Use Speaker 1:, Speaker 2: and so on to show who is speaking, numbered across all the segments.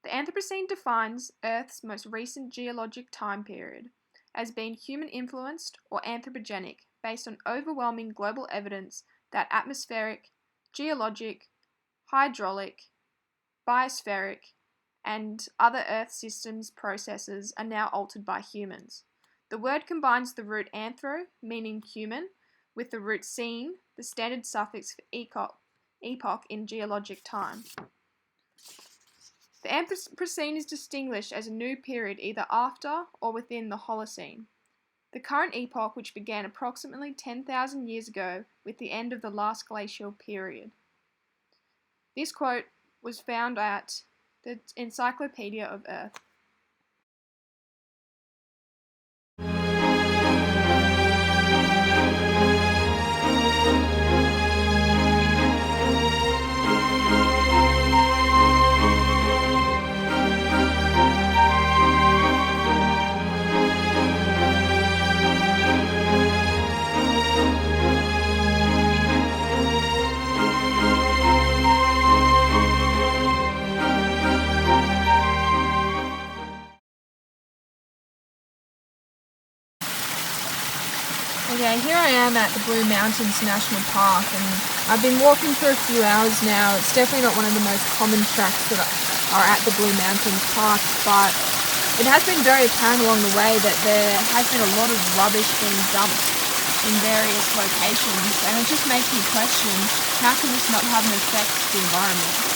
Speaker 1: The Anthropocene defines Earth's most recent geologic time period as being human-influenced or anthropogenic based on overwhelming global evidence that atmospheric, geologic, hydraulic, biospheric, and other Earth systems processes are now altered by humans. The word combines the root anthro, meaning human, with the root "cene", the standard suffix for epoch in geologic time. The Anthropocene is distinguished as a new period either after or within the Holocene. The current epoch, which began approximately 10,000 years ago with the end of the last glacial period. This quote was found at the Encyclopedia of Earth.
Speaker 2: Okay, here I am at the Blue Mountains National Park, and I've been walking for a few hours now. It's definitely not one of the most common tracks that are at the Blue Mountains Park, but it has been very apparent along the way that there has been a lot of rubbish being dumped in various locations, and it just makes me question, how can this not have an effect to the environment?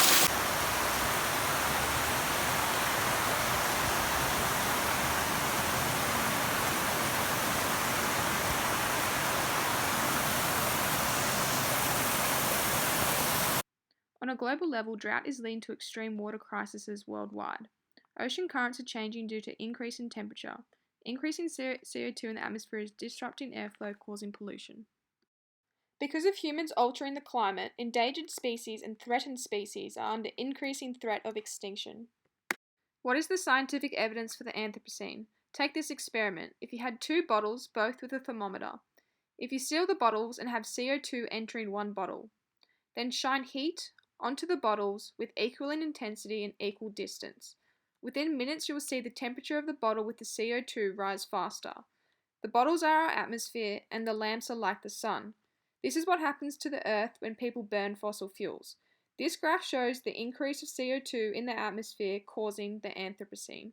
Speaker 1: On a global level, drought is leading to extreme water crises worldwide. Ocean currents are changing due to increase in temperature. Increasing CO2 in the atmosphere is disrupting airflow, causing pollution. Because of humans altering the climate, endangered species and threatened species are under increasing threat of extinction. What is the scientific evidence for the Anthropocene? Take this experiment. If you had two bottles, both with a thermometer. If you seal the bottles and have CO2 entering one bottle, then shine heat onto the bottles with equal in intensity and equal distance. Within minutes, you will see the temperature of the bottle with the CO2 rise faster. The bottles are our atmosphere, and the lamps are like the sun. This is what happens to the Earth when people burn fossil fuels. This graph shows the increase of CO2 in the atmosphere causing the Anthropocene.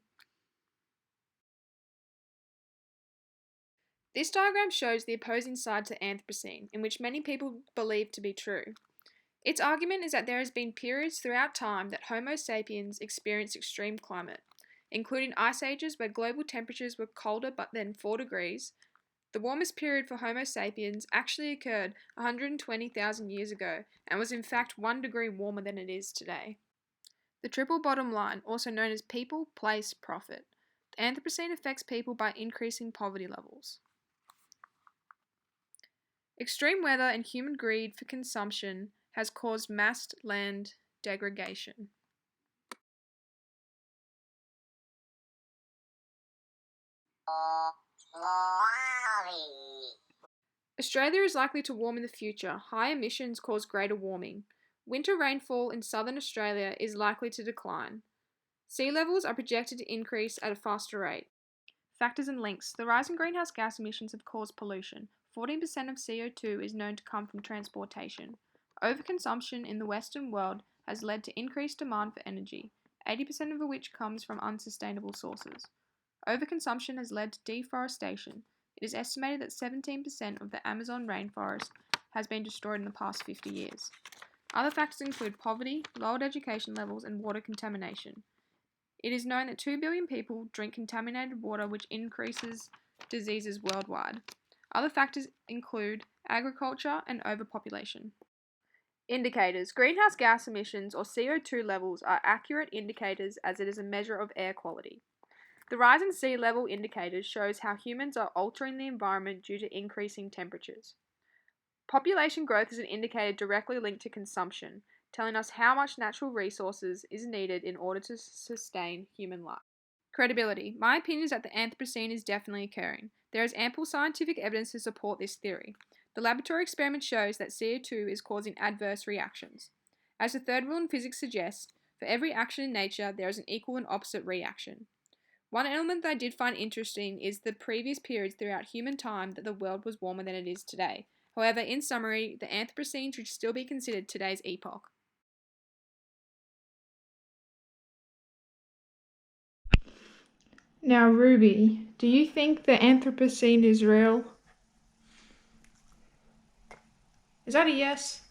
Speaker 1: This diagram shows the opposing side to the Anthropocene, in which many people believe to be true. Its argument is that there has been periods throughout time that Homo sapiens experienced extreme climate, including ice ages where global temperatures were colder but then 4 degrees. The warmest period for Homo sapiens actually occurred 120,000 years ago and was in fact 1 degree warmer than it is today. The triple bottom line, also known as people, place, profit. The Anthropocene affects people by increasing poverty levels. Extreme weather and human greed for consumption has caused mass land degradation. Australia is likely to warm in the future. High emissions cause greater warming. Winter rainfall in southern Australia is likely to decline. Sea levels are projected to increase at a faster rate. Factors and links. The rise in greenhouse gas emissions have caused pollution. 14% of CO2 is known to come from transportation. Overconsumption in the Western world has led to increased demand for energy, 80% of which comes from unsustainable sources. Overconsumption has led to deforestation. It is estimated that 17% of the Amazon rainforest has been destroyed in the past 50 years. Other factors include poverty, lowered education levels, and water contamination. It is known that 2 billion people drink contaminated water, which increases diseases worldwide. Other factors include agriculture and overpopulation. Indicators. Greenhouse gas emissions, or CO2 levels, are accurate indicators as it is a measure of air quality. The rise in sea level indicators shows how humans are altering the environment due to increasing temperatures. Population growth is an indicator directly linked to consumption, telling us how much natural resources is needed in order to sustain human life. Credibility. My opinion is that the Anthropocene is definitely occurring. There is ample scientific evidence to support this theory. The laboratory experiment shows that CO2 is causing adverse reactions. As the third rule in physics suggests, For every action in nature, there is an equal and opposite reaction. One element that I did find interesting is the previous periods throughout human time that the world was warmer than it is today. However, in summary, the Anthropocene should still be considered today's epoch.
Speaker 2: Now, Ruby, do you think the Anthropocene is real? Is that a yes?